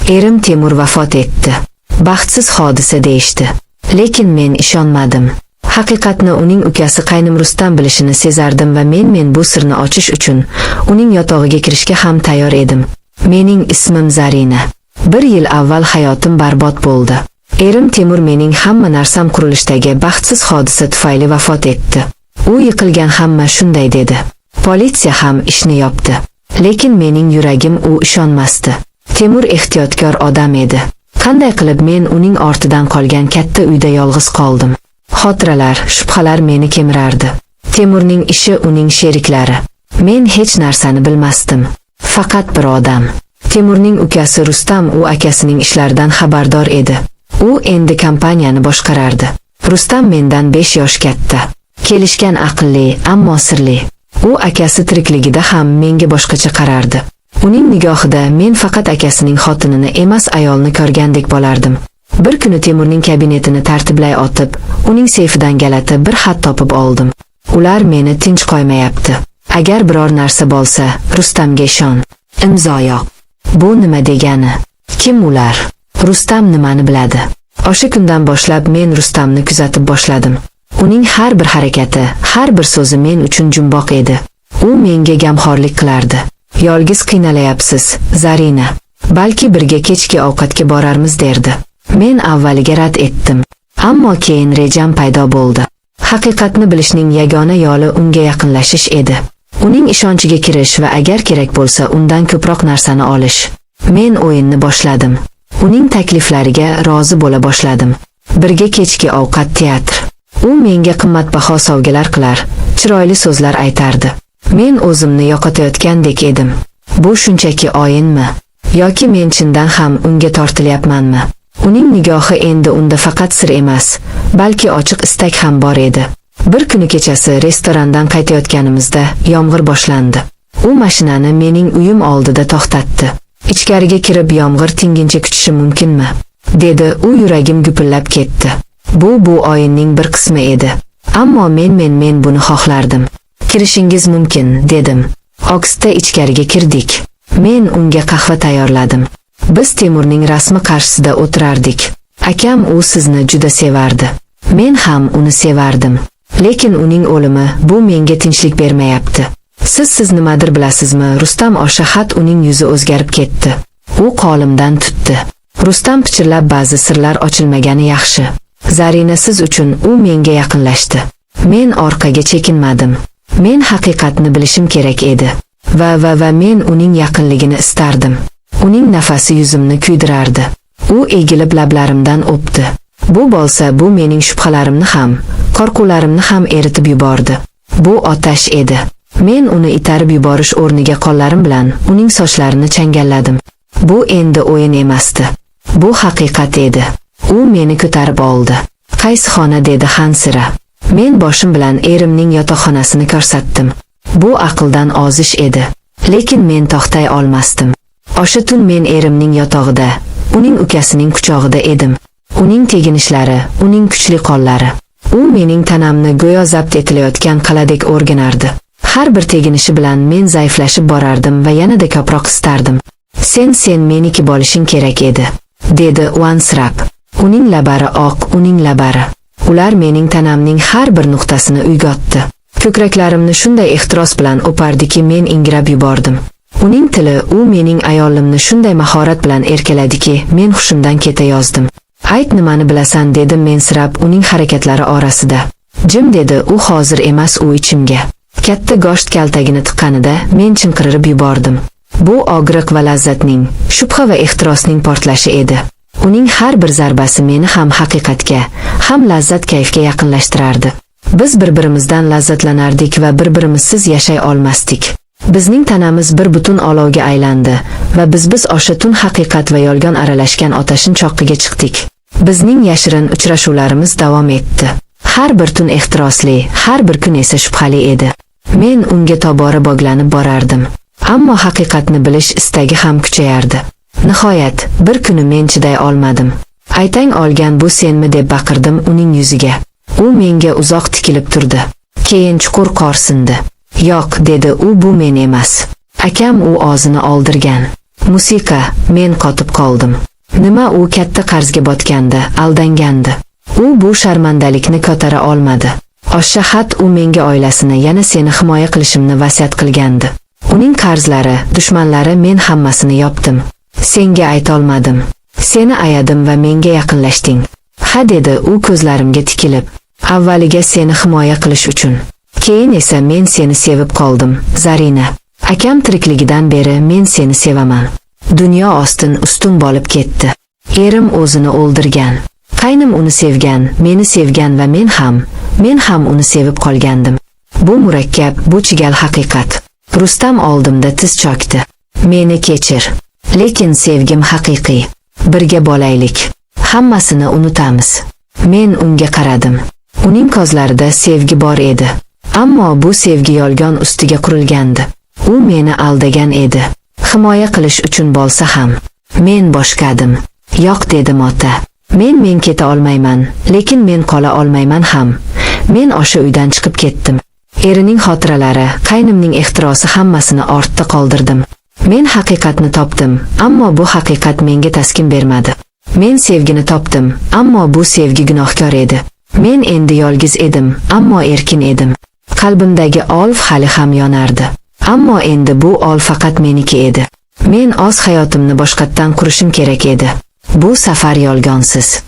Erim Temur vafot etdi. Baxtsiz hodisa deyishdi. Lekin men ishonmadim. Haqiqatni uning ukasi qaynım Rustam bilishini sezardim va men bu sirni ochish uchun uning yotog'iga kirishga ham tayyor edim. Mening ismim Zarina. 1 yil avval hayotim barbod bo'ldi. Erim Temur mening hamma narsam qurilishdagi baxtsiz hodisa tufayli vafot etdi. U yiqilgan hamma shunday dedi. Politsiya ham ishni yopdi. Lekin mening yuragim u ishonmasdi. Temur ehtiyotkor odam edi. Qanday qilib men uning ortidan qolgan katta uyda yolg'iz qoldim. Xotiralar, shubhalar meni kemirardi. Temurning ishi uning sheriklari. Men hech narsani bilmasdim. Faqat bir odam. Temurning ukasi Rustam u akasining ishlaridan xabardor edi. U endi kompaniyani boshqarardi. Rustam mendan 5 yosh katta. Kelishgan aqlli, ammo sirli. U akasi tirikligida ham menga boshqacha qarardi. Uning nigohida men faqat akasining xotinini emas ayolni ko'rgandek bo'lardim. Bir kuni Temurning kabinetini tartiblay otib, uning seyfidan galati bir xat topib oldim. Ular meni tinch qo'ymayapti. Agar biror narsa bo'lsa, Rustamga ishon. Imzo yo'q. Bu nima degani? Kim ular? Rustam nimani biladi? O'sha kundan boshlab men Rustamni kuzatib boshladim. Uning har bir harakati, har bir so'zi men uchun jumboq edi. U menga gamxo'rlik qilardi. Yolg'iz qiynalayapsiz, Zarina. Balki birga kechki ovqatga borarmiz derdi. Men avvaliga rad etdim. Ammo keyin rejam paydo bo'ldi. Haqiqatni bilishning yagona yo'li unga yaqinlashish edi. Uning ishonchiga kirish va agar kerak bo'lsa undan ko'proq narsani olish. Men o'yinni boshladim. Uning takliflariga rozi bo'la boshladim. Birga kechki ovqat, teatr. U menga qimmatbaho sovg'alar qilar, chiroyli so'zlar aytardi. Men o'zimni yo'qotayotgandek edim. Bu shunchaki o'yinmi? Yoki men chindan ham unga tortilyapmanmi? Uning nigohi endi unda faqat sir emas, balki ochiq istak ham bor edi. Bir kuni kechasi restorandan qaytayotganimizda yomg'ir boshlandi. U mashinani mening uyim oldida to'xtatdi. Ichkariga kirib yomg'ir tingincha kutishi mumkinmi? Dedi. U yuragim gupillab ketdi. Bu o'yinning bir qismi edi. Ammo men buni xohlardim. Kirishingiz mumkin, dedim. Oksda ichkariga kirdik. Men unga qahva tayyorladim. Biz Temurning rasmi qarshisida o'tirardik. Akam u sizni juda sevardi. Men ham uni sevardim. Lekin uning o'limi bu menga tinchlik bermayapti. Siz nimadir bilasizmi? Rustam o'sha xat uning yuzi o'zgarib ketdi. U qo'limdan tutdi. Rustam pichirlab ba'zi sirlar ochilmagani yaxshi. Zarina siz uchun u menga yaqinlashdi. Men orqaga chekinmadim. Men haqiqatni bilishim kerak edi. Va men uning yaqinligini istardim. Uning nafasi yuzimni kuydirardi. U egilib lablarimdan o'pdi. Bu bo'lsa bu mening shubhalarimni ham, qo'rquvlarimni ham eritib yubordi. Bu otash edi. Men uni itarib yuborish o'rniga qo'llarim bilan uning sochlarini changalladim. Bu endi o'yin emasdi. Bu haqiqat edi. U meni ko'tarib oldi. Qaysi xona, dedi Hansira. Men boshim bilan erimning yotoqxonasini ko'rsatdim. Bu aqldan ozish edi. Lekin men to'xtay olmasdim. O'sha tun men erimning yotog'ida, uning ukasining quchog'ida edim. Uning teginishlari, uning kuchli qo'llari. U mening tanamni go'yo zabt etilayotgan qaladek o'rganardi. Har bir teginishi bilan men zaiflashib borardim va yanada ko'proq istardim. Sen meniki bo'lishing kerak edi, dedi Wansrab. Uning lablari oq, uning lablari. Ular mening tanamning har bir nuqtasini uyg'otdi. Ko'kraklarimni shunday ehtiros bilan o'pardiki, men ingrab yubordim. Uning tili, u mening ayolimni shunday mahorat bilan erkaladiki, men hushimdan ketayozdim. Ayt, nimani bilasan, dedim mensirab uning harakatlari orasida. Jim, dedi u, hozir emas, u ichimga. Katta go'sht kaltagini tiqqanida men chinqirib yubordim. Bu og'riq va lazzatning, shubha va ehtirosning portlashi edi. Uning har bir zarbasi meni ham haqiqatga, ham lazzat kayfga yaqinlashtirardi. Biz bir-birimizdan lazzatlanardik va bir-birimizsiz yashay olmasdik. Bizning tanamiz bir butun olovga aylandi va biz o'sha tun haqiqat va yolg'on aralashgan otashin choqqiga chiqdik. Bizning yashirin uchrashuvlarimiz davom etdi. Har bir tun ehtirosli, har bir kun esa shubhali edi. Men unga tobora bog'lanib borardim. Ammo haqiqatni bilish istagi ham kuchayardi. Nihoyat, bir kuni men chiday olmadim. Aytang, olgan bu senmi, deb baqirdim uning yuziga. U menga uzoq tikilib turdi. Keyin chuqur qo'rsindi. Yo'q, dedi u, bu men emas. Akam u o'zini oldirgan. Musiqa, men qotib qoldim. Nima u katta qarzga botgandi, aldangandi. U bu sharmandalikni ko'tara olmadi. Oshshahat u menga oilasini yana seni himoya qilishimni vasiyat qilgandi. Uning qarzlari, dushmanlari men hammasini yopdim. Senga aytolmadim. Seni ayadim va menga yaqinlashding. Ha dedi u ko'zlarimga tikilib. Avvaliga seni himoya qilish uchun. Keyin esa men seni sevib qoldim, Zarina. Akam tirikligidan beri men seni sevaman. Dunyo ostin ustun bo'lib ketdi. Erim o'zini o'ldirgan. Qaynim uni sevgan, meni sevgan va men ham uni sevib qolgandim. Bu murakkab, bu chigal haqiqat. Rustam oldimda tiz cho'kdi. Meni kechir. Lekin sevgim haqiqiy. Birga bo'laylik. Hammasini unutamiz. Men unga qaradim. Uning ko'zlarida sevgi bor edi. Ammo bu sevgi yolg'on ustiga qurilgandi. U meni aldagan edi. Himoya qilish uchun bo'lsa ham. Men boshqadim. Yo'q dedim ota. Men keta olmayman, lekin men qola olmayman ham. Men o'sha uydan chiqib ketdim. Erining xotiralari, qaynimning ehtirosi hammasini ortda qoldirdim. Men haqiqatni topdim, ammo bu haqiqat menga taskin bermadi. Men sevgini topdim, ammo bu sevgi gunohkor edi. Men endi yolg'iz edim, ammo erkin edim. Qalbimdagi olov hali ham yonardi. Ammo endi bu olov faqat meniki edi. Men o'z hayotimni boshqatdan qurishim kerak edi. Bu safar yolg'onsiz.